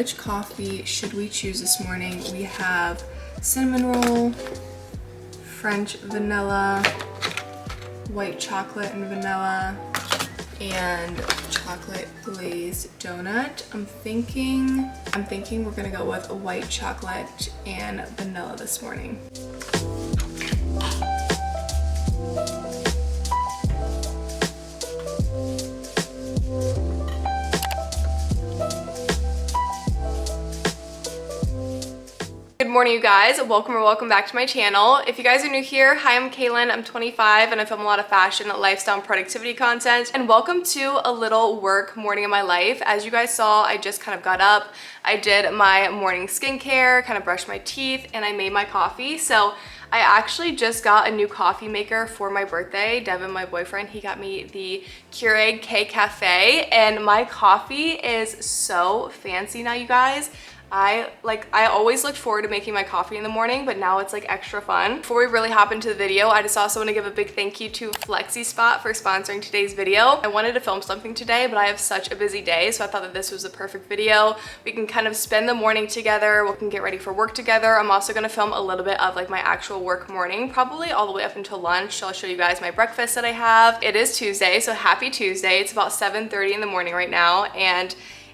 which coffee should we choose this morning? We have cinnamon roll, French vanilla, white chocolate and vanilla, and chocolate glazed donut. I'm thinking we're gonna go with a white chocolate and vanilla this morning. Good morning, you guys. Welcome back to my channel. If you guys are new here, hi, I'm Kaylan. I'm 25 and I film a lot of fashion, lifestyle, and productivity content. And welcome to a little work morning in my life. As you guys saw, I just kind of got up. I did my morning skincare, kind of brushed my teeth, and I made my coffee. So I actually just got a new coffee maker for my birthday. Devin, my boyfriend, he got me the Keurig K Cafe, and my coffee is so fancy now, you guys. I always looked forward to making my coffee in the morning, but now it's like extra fun. Before we really hop into the video, I just also want to give a big thank you to FlexiSpot for sponsoring today's video. I wanted to film something today, but I have such a busy day, so I thought that this was the perfect video. We can kind of spend the morning together. We can get ready for work together. I'm also going to film a little bit of like my actual work morning, probably all the way up until lunch. So I'll show you guys my breakfast that I have. It is Tuesday, so happy Tuesday. It's about 7:30 in the morning right now, and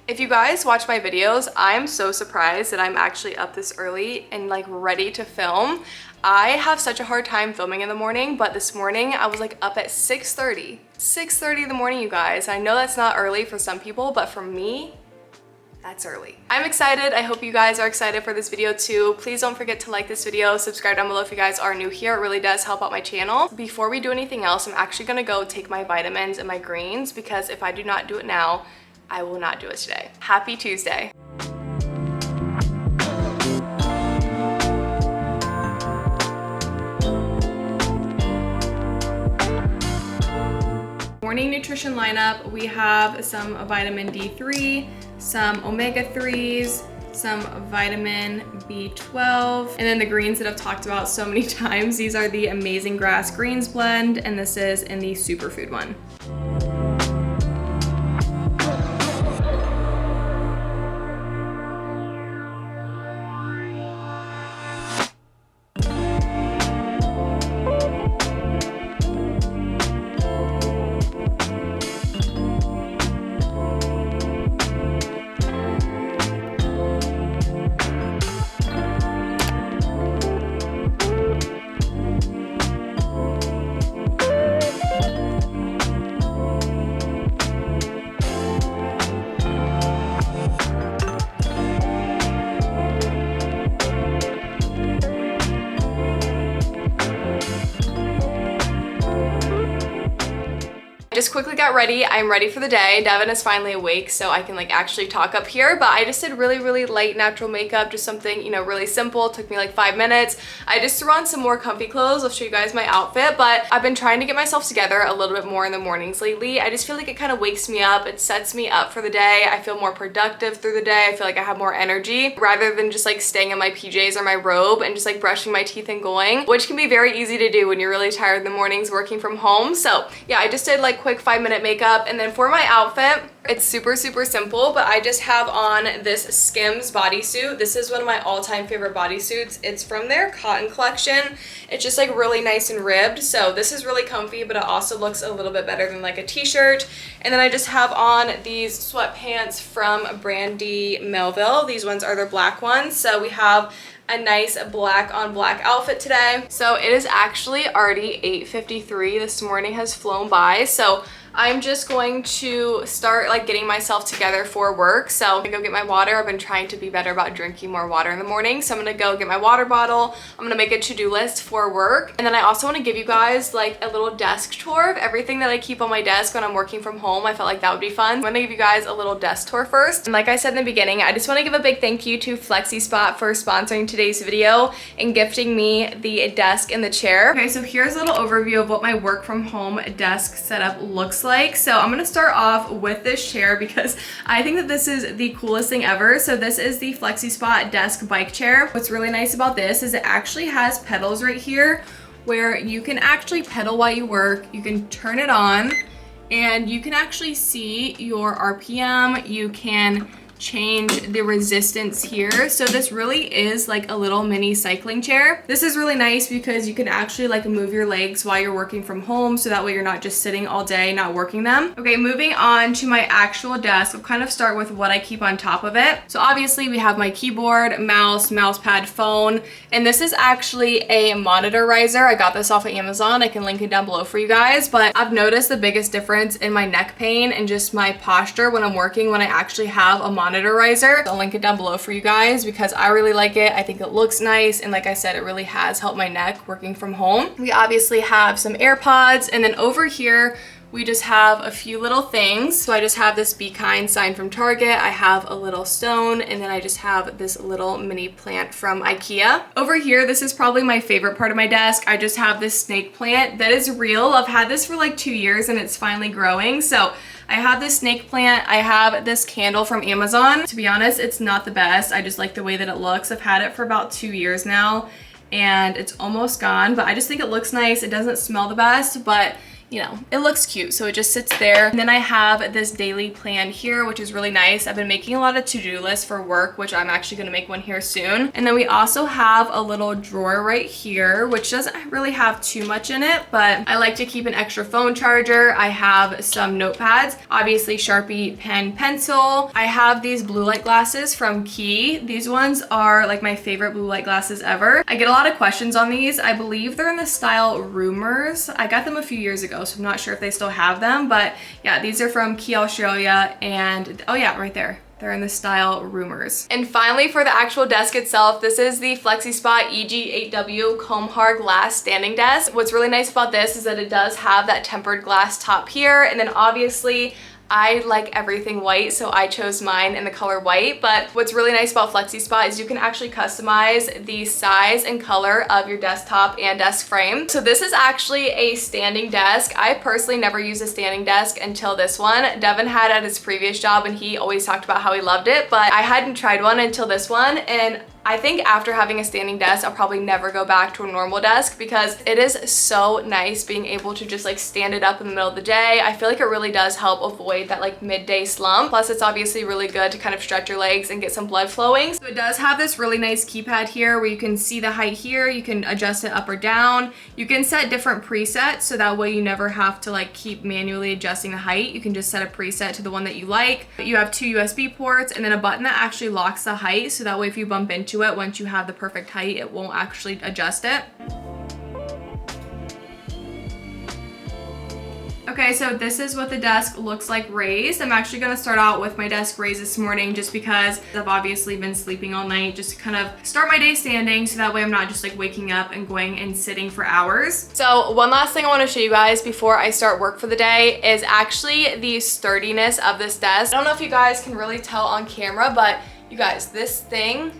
if you guys watch my videos, I'm so surprised that I'm actually up this early and like ready to film. I have such a hard time filming in the morning, but this morning I was like up at 6:30. 6:30 in the morning, you guys. I know that's not early for some people, but for me, that's early. I'm excited. I hope you guys are excited for this video too. Please don't forget to like this video, subscribe down below if you guys are new here. It really does help out my channel. Before we do anything else, I'm actually gonna go take my vitamins and my greens, because if I do not do it now, I will not do it today. Happy Tuesday. Morning nutrition lineup, we have some vitamin D3, some omega-3s, some vitamin B12, and then the greens that I've talked about so many times. These are the Amazing Grass Greens blend, and this is in the superfood one. Just quickly got ready. I'm ready for the day. Devin is finally awake, so I can like actually talk up here, but I just did really light natural makeup, just something, you know, really simple. It took me like 5 minutes. I just threw on some more comfy clothes. I'll show you guys my outfit, but I've been trying to get myself together a little bit more in the mornings lately. I just feel like it kind of wakes me up. It sets me up for the day. I feel more productive through the day. I feel like I have more energy rather than just like staying in my PJs or my robe and just like brushing my teeth and going, which can be very easy to do when you're really tired in the mornings working from home. So yeah, I just did like quick 5-minute makeup, and then for my outfit, it's super simple, but I just have on this Skims bodysuit. This is one of my all-time favorite bodysuits. It's from their cotton collection. It's just like really nice and ribbed, so this is really comfy, but it also looks a little bit better than like a t-shirt. And then I just have on these sweatpants from Brandy Melville. These ones are their black ones, so we have a nice black on black outfit today. So it is actually already 8:53. This morning has flown by, so I'm just going to start like getting myself together for work. So I'm gonna go get my water. I've been trying to be better about drinking more water in the morning. So I'm gonna go get my water bottle. I'm gonna make a to-do list for work. And then I also wanna give you guys like a little desk tour of everything that I keep on my desk when I'm working from home. I felt like that would be fun. I'm gonna give you guys a little desk tour first. And like I said in the beginning, I just wanna give a big thank you to FlexiSpot for sponsoring today's video and gifting me the desk and the chair. Okay, so here's a little overview of what my work from home desk setup looks like. So I'm gonna start off with this chair because I think that this is the coolest thing ever. So this is the FlexiSpot desk bike chair. What's really nice about this is it actually has pedals right here where you can actually pedal while you work. You can turn it on and you can actually see your RPM. You can change the resistance here. So this really is like a little mini cycling chair. This is really nice because you can actually like move your legs while you're working from home, so that way you're not just sitting all day not working them. Okay, moving on to my actual desk, I'll kind of start with what I keep on top of it. So obviously we have my keyboard, mouse pad, phone, and this is actually a monitor riser. I got this off of Amazon. I can link it down below for you guys, but I've noticed the biggest difference in my neck pain and just my posture when I'm working when I actually have a monitor riser. I'll link it down below for you guys because I really like it. I think it looks nice, and like I said, it really has helped my neck working from home. We obviously have some AirPods, and then over here we just have a few little things. So I just have this Be Kind sign from Target. I have a little stone, and then I just have this little mini plant from IKEA. Over here, this is probably my favorite part of my desk. I just have this snake plant that is real. I've had this for like 2 years and it's finally growing. So I have this snake plant. I have this candle from Amazon. To be honest, it's not the best. I just like the way that it looks. I've had it for about 2 years now and it's almost gone, but I just think it looks nice. It doesn't smell the best, but you know, it looks cute, so it just sits there. And then I have this daily plan here, which is really nice. I've been making a lot of to-do lists for work, which I'm actually gonna make one here soon. And then we also have a little drawer right here, which doesn't really have too much in it, but I like to keep an extra phone charger. I have some notepads, obviously Sharpie, pen, pencil. I have these blue light glasses from Key. These ones are like my favorite blue light glasses ever. I get a lot of questions on these. I believe they're in the style Rumors. I got them a few years ago, so I'm not sure if they still have them, but yeah, these are from Key Australia, and oh yeah, right there. They're in the style Rumors. And finally, for the actual desk itself, this is the FlexiSpot EG8W Comhar glass standing desk. What's really nice about this is that it does have that tempered glass top here, and then obviously I like everything white, so I chose mine in the color white. But what's really nice about FlexiSpot is you can actually customize the size and color of your desktop and desk frame. So this is actually a standing desk. I personally never used a standing desk until this one. Devin had at his previous job and he always talked about how he loved it, but I hadn't tried one until this one, and I think after having a standing desk, I'll probably never go back to a normal desk because it is so nice being able to just like stand it up in the middle of the day. I feel like it really does help avoid that like midday slump. Plus it's obviously really good to kind of stretch your legs and get some blood flowing. So it does have this really nice keypad here where you can see the height here. You can adjust it up or down. You can set different presets, so that way you never have to like keep manually adjusting the height. You can just set a preset to the one that you like. You have 2 USB ports and then a button that actually locks the height, so that way if you bump into it, once you have the perfect height, it won't actually adjust it. Okay, so this is what the desk looks like raised. I'm actually gonna start out with my desk raised this morning just because I've obviously been sleeping all night, just to kind of start my day standing, so that way I'm not just like waking up and going and sitting for hours. So one last thing I wanna show you guys before I start work for the day is actually the sturdiness of this desk. I don't know if you guys can really tell on camera, but you guys, this thing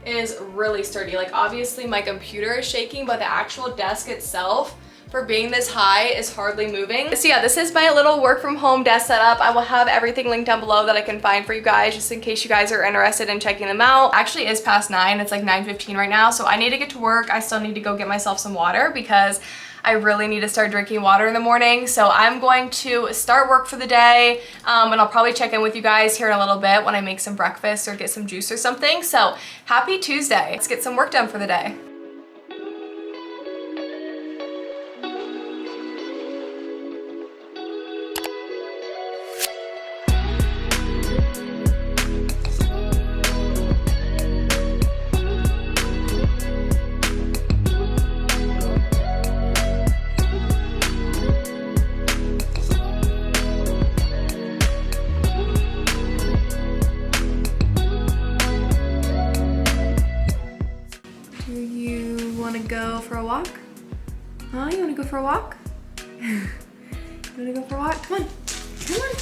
is really sturdy. Like obviously my computer is shaking, but the actual desk itself, for being this high, is hardly moving. So yeah, this is my little work from home desk setup. I will have everything linked down below that I can find for you guys, just in case you guys are interested in checking them out. Actually, it is past 9. It's like 9:15 right now, so I need to get to work. I still need to go get myself some water because I really need to start drinking water in the morning. So I'm going to start work for the day, and I'll probably check in with you guys here in a little bit when I make some breakfast or get some juice or something. So happy Tuesday. Let's get some work done for the day. Go for a walk? Huh? You wanna go for a walk? You wanna go for a walk? Come on. Come on.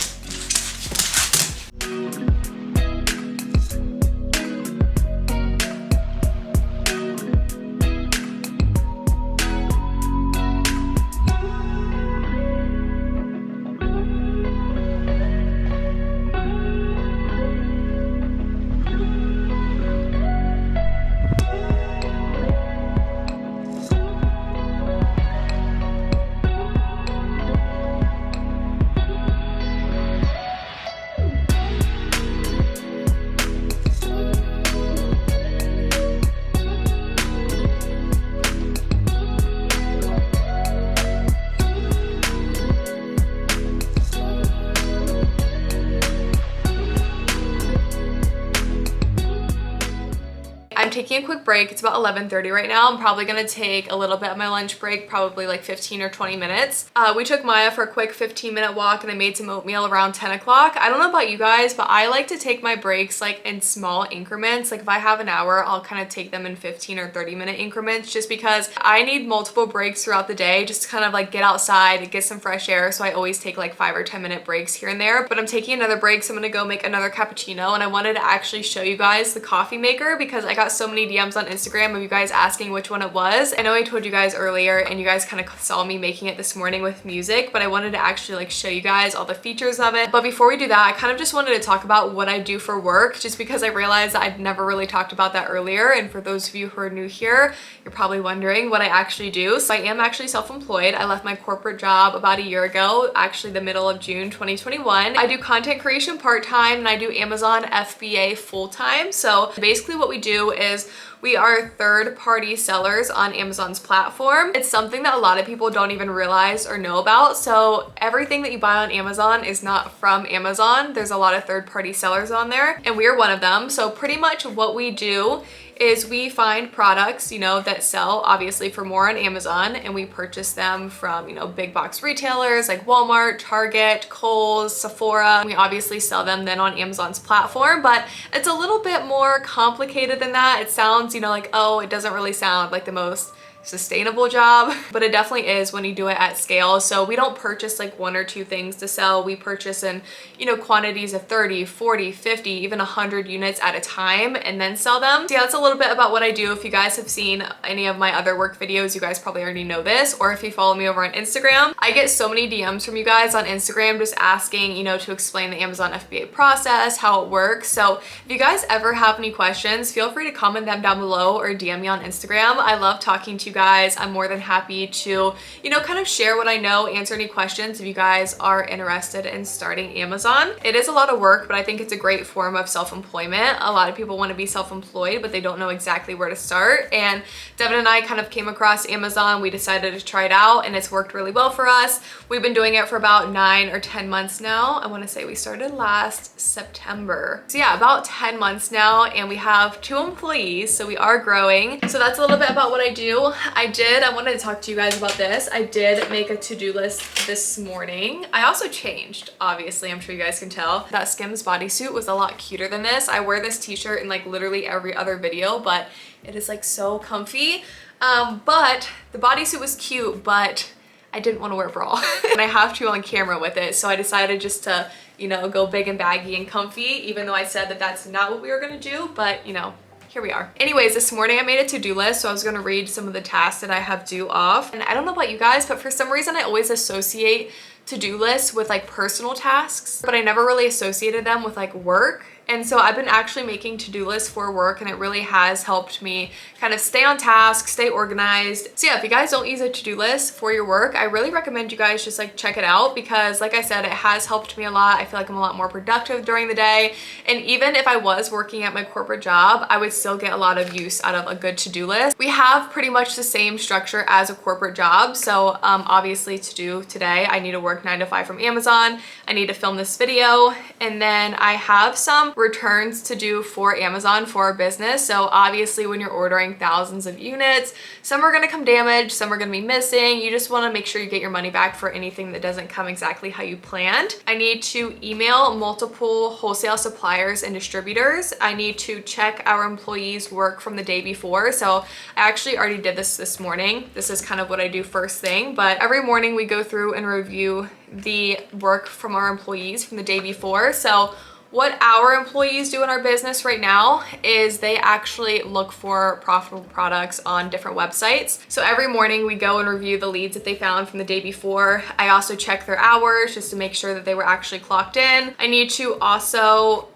taking a quick break. It's about 11:30 right now. I'm probably gonna take a little bit of my lunch break, probably like 15 or 20 minutes. We took Maya for a quick 15-minute walk and I made some oatmeal around 10 o'clock. I don't know about you guys, but I like to take my breaks like in small increments. Like if I have an hour, I'll kind of take them in 15 or 30-minute increments just because I need multiple breaks throughout the day just to kind of like get outside, get some fresh air. So I always take like 5 or 10-minute breaks here and there. But I'm taking another break, so I'm gonna go make another cappuccino, and I wanted to actually show you guys the coffee maker because I got so many DMs on Instagram of you guys asking which one it was. I know I told you guys earlier and you guys kind of saw me making it this morning with music, but I wanted to actually like show you guys all the features of it. But before we do that, I kind of just wanted to talk about what I do for work, just because I realized that I'd never really talked about that earlier. And for those of you who are new here, you're probably wondering what I actually do. So I am actually self-employed. I left my corporate job about a year ago, actually the middle of June 2021. I do content creation part-time and I do Amazon FBA full-time. So basically what we do is we are third-party sellers on Amazon's platform. It's something that a lot of people don't even realize or know about. So everything that you buy on Amazon is not from Amazon. There's a lot of third-party sellers on there and we are one of them. So pretty much what we do is we find products, you know, that sell obviously for more on Amazon, and we purchase them from, you know, big box retailers like Walmart, Target, Kohl's, Sephora. We obviously sell them then on Amazon's platform, but it's a little bit more complicated than that. It sounds, you know, like, oh, it doesn't really sound like the most sustainable job, but it definitely is when you do it at scale. So we don't purchase like 1 or 2 things to sell. We purchase in, you know, quantities of 30, 40, 50, even 100 units at a time and then sell them. So yeah, that's a little bit about what I do. If you guys have seen any of my other work videos, you guys probably already know this, or if you follow me over on Instagram, I get so many DMs from you guys on Instagram just asking, you know, to explain the Amazon FBA process, how it works. So if you guys ever have any questions, feel free to comment them down below or DM me on Instagram. I love talking to you guys. I'm more than happy to, you know, kind of share what I know, answer any questions if you guys are interested in starting Amazon. It is a lot of work, but I think it's a great form of self-employment. A lot of people want to be self-employed, but they don't know exactly where to start. And Devin and I kind of came across Amazon. We decided to try it out and it's worked really well for us. We've been doing it for about 9 or 10 months now. I want to say we started last September. So yeah, about 10 months now, and we have 2 employees, so we are growing. So that's a little bit about what I do. I wanted to talk to you guys about this. I did make a to-do list this morning. I also changed, obviously, I'm sure you guys can tell. That Skims bodysuit was a lot cuter than this. I wear this t-shirt in like literally every other video, but it is like so comfy. But the bodysuit was cute, but I didn't want to wear a bra and I have to on camera with it. So I decided just to, you know, go big and baggy and comfy, even though I said that that's not what we were gonna do, but you know, here we are. Anyways, this morning I made a to-do list, so I was gonna read some of the tasks that I have due off. And I don't know about you guys, but for some reason I always associate to-do lists with like personal tasks, but I never really associated them with like work. And so I've been actually making to-do lists for work, and it really has helped me kind of stay on task, stay organized. So yeah, if you guys don't use a to-do list for your work, I really recommend you guys just like check it out, because like I said, it has helped me a lot. I feel like I'm a lot more productive during the day. And even if I was working at my corporate job, I would still get a lot of use out of a good to-do list. We have pretty much the same structure as a corporate job. So obviously to do today, I need to work 9 to 5 from Amazon. I need to film this video, and then I have some returns to do for Amazon for our business. So obviously when you're ordering thousands of units, some are gonna come damaged, some are gonna be missing. You just wanna make sure you get your money back for anything that doesn't come exactly how you planned. I need to email multiple wholesale suppliers and distributors. I need to check our employees' work from the day before. So I actually already did this morning. This is kind of what I do first thing, but every morning we go through and review the work from our employees from the day before. So what our employees do in our business right now is they actually look for profitable products on different websites. So every morning we go and review the leads that they found from the day before. I also check their hours just to make sure that they were actually clocked in. I need to also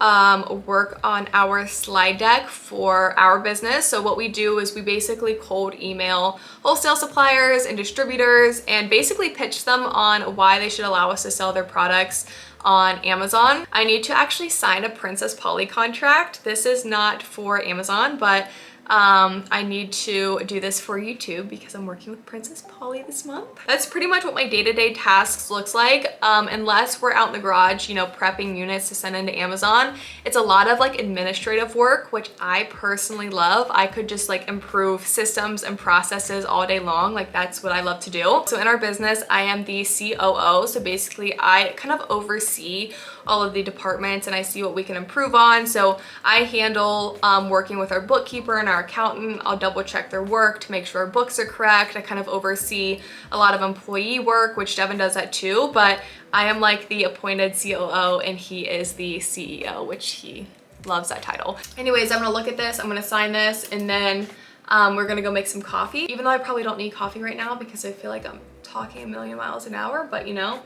work on our slide deck for our business. So what we do is we basically cold email wholesale suppliers and distributors and basically pitch them on why they should allow us to sell their products on Amazon. I need to actually sign a Princess Polly contract. This is not for Amazon, but I need to do this for YouTube because I'm working with Princess Polly this month. That's pretty much what my day-to-day tasks looks like. Unless we're out in the garage, you know, prepping units to send into Amazon. It's a lot of like administrative work, which I personally love. I could just like improve systems and processes all day long. Like that's what I love to do. So in our business, I am the COO. So basically I kind of oversee all of the departments and I see what we can improve on. So I handle working with our bookkeeper and our accountant. I'll double check their work to make sure our books are correct. I kind of oversee a lot of employee work, which Devin does that too, but I am like the appointed COO and he is the CEO, which he loves that title. Anyways, I'm gonna look at this, I'm gonna sign this, and then we're gonna go make some coffee. Even though I probably don't need coffee right now because I feel like I'm talking a million miles an hour, but you know,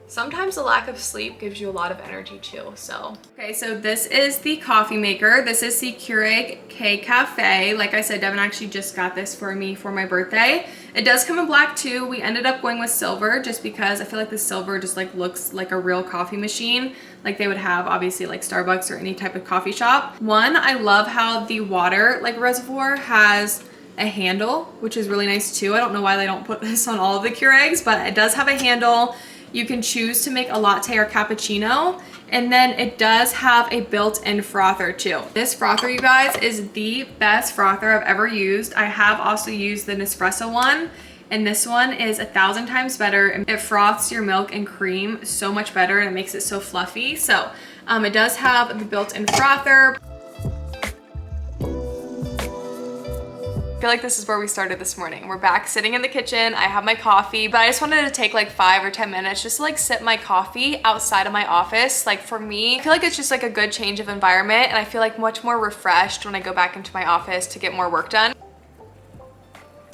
sometimes the lack of sleep gives you a lot of energy too, so. Okay, so this is the coffee maker. This is the Keurig K Cafe. Like I said, Devin actually just got this for me for my birthday. It does come in black too. We ended up going with silver just because I feel like the silver just like looks like a real coffee machine like they would have obviously like Starbucks or any type of coffee shop. One, I love how the water like reservoir has a handle, which is really nice too. I don't know why they don't put this on all of the Keurigs, but it does have a handle. You can choose to make a latte or cappuccino, and then it does have a built-in frother too. This frother, you guys, is the best frother I've ever used. I have also used the Nespresso one, and this one is 1,000 times better. It froths your milk and cream so much better and it makes it so fluffy. So it does have the built-in frother. I feel like this is where we started this morning. We're back sitting in the kitchen. I have my coffee, but I just wanted to take like 5 or 10 minutes just to like sip my coffee outside of my office. Like for me, I feel like it's just like a good change of environment and I feel like much more refreshed when I go back into my office to get more work done.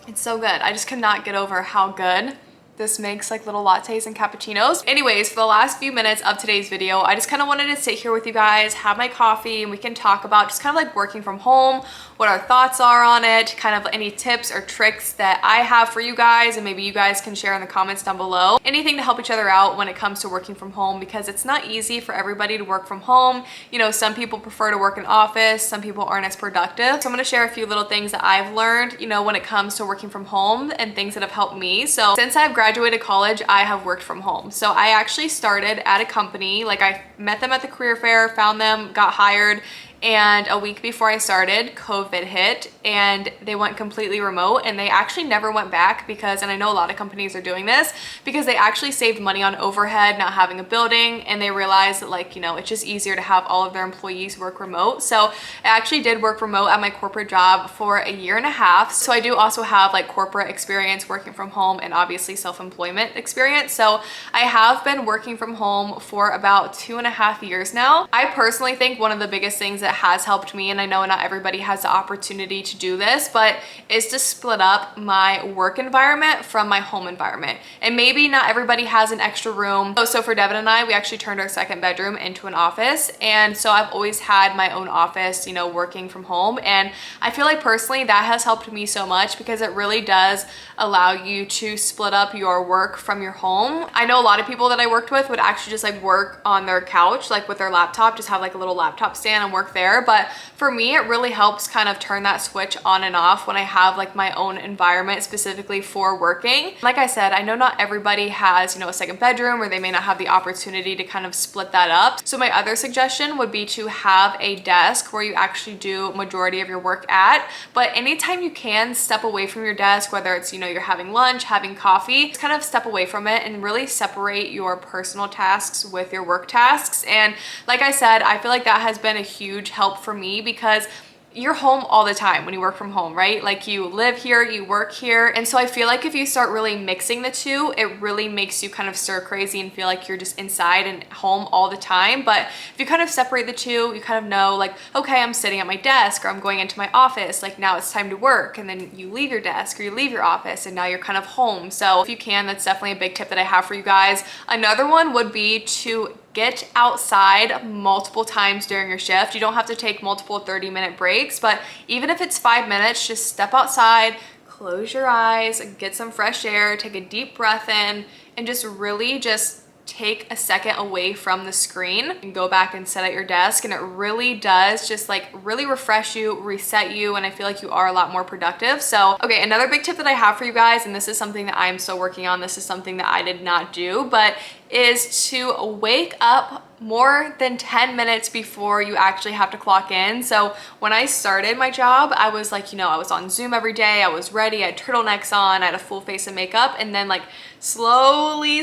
It's so good. I just cannot get over how good this makes like little lattes and cappuccinos. Anyways, for the last few minutes of today's video, I just kind of wanted to sit here with you guys, have my coffee, and we can talk about just kind of like working from home, what our thoughts are on it, kind of any tips or tricks that I have for you guys, and maybe you guys can share in the comments down below. Anything to help each other out when it comes to working from home, because it's not easy for everybody to work from home. You know, some people prefer to work in office, some people aren't as productive. So I'm gonna share a few little things that I've learned, you know, when it comes to working from home and things that have helped me. So since I've graduated college, I have worked from home. So I actually started at a company, like I met them at the career fair, found them, got hired, and a week before I started, COVID hit and they went completely remote, and they actually never went back because, and I know a lot of companies are doing this, because they actually saved money on overhead not having a building, and they realized that like, you know, it's just easier to have all of their employees work remote. So I actually did work remote at my corporate job for a year and a half. So I do also have like corporate experience working from home and obviously self-employment experience. So I have been working from home for about 2.5 years now. I personally think one of the biggest things that has helped me, and I know not everybody has the opportunity to do this, but is to split up my work environment from my home environment. And maybe not everybody has an extra room. So for Devin and I, we actually turned our second bedroom into an office. And so I've always had my own office, you know, working from home. And I feel like personally that has helped me so much because it really does allow you to split up your work from your home. I know a lot of people that I worked with would actually just like work on their couch, like with their laptop, just have like a little laptop stand and work there. But for me, it really helps kind of turn that switch on and off when I have like my own environment specifically for working. Like I said, I know not everybody has, you know, a second bedroom, or they may not have the opportunity to kind of split that up. So my other suggestion would be to have a desk where you actually do majority of your work at, but anytime you can step away from your desk, whether it's, you know, you're having lunch, having coffee, just kind of step away from it and really separate your personal tasks with your work tasks. And like I said, I feel like that has been a huge help for me because you're home all the time when you work from home, right? Like you live here, you work here. And so I feel like if you start really mixing the two, it really makes you kind of stir crazy and feel like you're just inside and home all the time. But if you kind of separate the two, you kind of know like, okay, I'm sitting at my desk or I'm going into my office, like now it's time to work. And then you leave your desk or you leave your office and now you're kind of home. So if you can, that's definitely a big tip that I have for you guys. Another one would be to get outside multiple times during your shift. You don't have to take multiple 30-minute breaks, but even if it's 5 minutes, just step outside, close your eyes, get some fresh air, take a deep breath in, and just really just take a second away from the screen and go back and sit at your desk, and it really does just like really refresh you, reset you, and I feel like you are a lot more productive. So okay, another big tip that I have for you guys, and this is something that I'm still working on, this is something that I did not do, but is to wake up more than 10 minutes before you actually have to clock in. So when I started my job, I was like, you know, I was on Zoom every day, I was ready, I had turtlenecks on, I had a full face of makeup, and then like slowly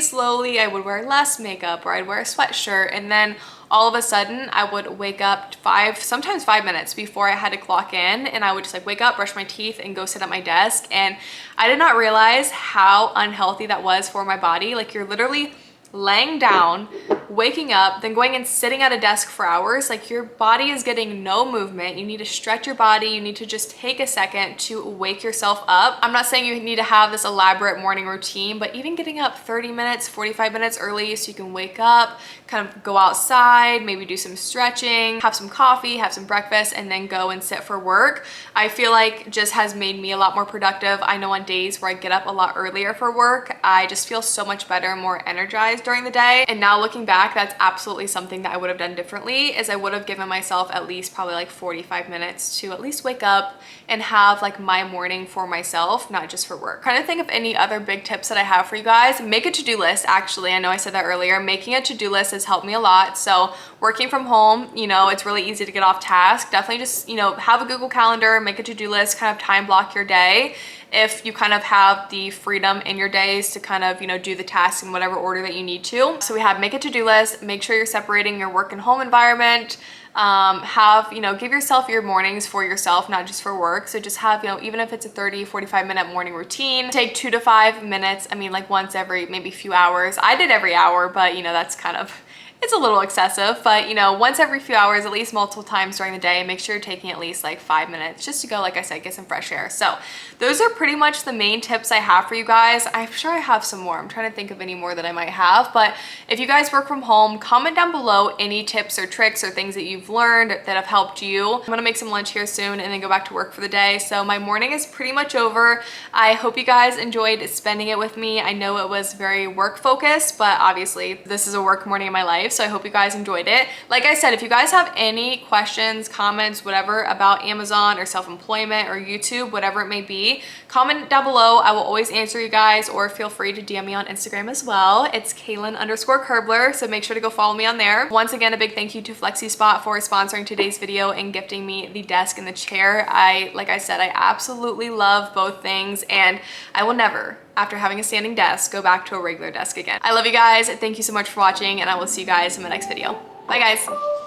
I would wear less makeup, or I'd wear a sweatshirt, and then all of a sudden I would wake up sometimes 5 minutes before I had to clock in, and I would just like wake up, brush my teeth, and go sit at my desk. And I did not realize how unhealthy that was for my body. Like, you're literally laying down, waking up, then going and sitting at a desk for hours. Like, your body is getting no movement. You need to stretch your body. You need to just take a second to wake yourself up. I'm not saying you need to have this elaborate morning routine, but even getting up 30 minutes, 45 minutes early so you can wake up, kind of go outside, maybe do some stretching, have some coffee, have some breakfast, and then go and sit for work, I feel like just has made me a lot more productive. I know on days where I get up a lot earlier for work, I just feel so much better, more energized during the day. And now looking back, that's absolutely something that I would have done differently, is I would have given myself at least probably like 45 minutes to at least wake up and have like my morning for myself, not just for work. Trying to think of any other big tips that I have for you guys. Make a to-do list. Actually, I know I said that earlier. Making a to-do list has helped me a lot. So working from home, you know, it's really easy to get off task. Definitely just, you know, have a Google Calendar, make a to-do list, kind of time block your day. If you kind of have the freedom in your days to kind of, you know, do the tasks in whatever order that you need to. So we have make a to-do list, make sure you're separating your work and home environment, you know, give yourself your mornings for yourself, not just for work. So just have, you know, even if it's a 30-45 minute morning routine, take 2 to 5 minutes. I mean, like once every maybe few hours. I did every hour, but you know, that's kind of, it's a little excessive, but you know, once every few hours, at least multiple times during the day, make sure you're taking at least like 5 minutes just to go, like I said, get some fresh air. So those are pretty much the main tips I have for you guys. I'm sure I have some more. I'm trying to think of any more that I might have, but if you guys work from home, comment down below any tips or tricks or things that you've learned that have helped you. I'm gonna make some lunch here soon and then go back to work for the day. So my morning is pretty much over. I hope you guys enjoyed spending it with me. I know it was very work focused, but obviously this is a work morning in my life. So I hope you guys enjoyed it. Like I said, if you guys have any questions, comments, whatever about Amazon or self-employment or YouTube, whatever it may be, comment down below. I will always answer you guys, or feel free to DM me on Instagram as well. It's Kaylan_Kerbler, so make sure to go follow me on there. Once again, a big thank you to FlexiSpot for sponsoring today's video and gifting me the desk and the chair. Like I said, I absolutely love both things, and I will never, after having a standing desk, go back to a regular desk again. I love you guys. Thank you so much for watching, and I will see you guys in my next video. Bye guys.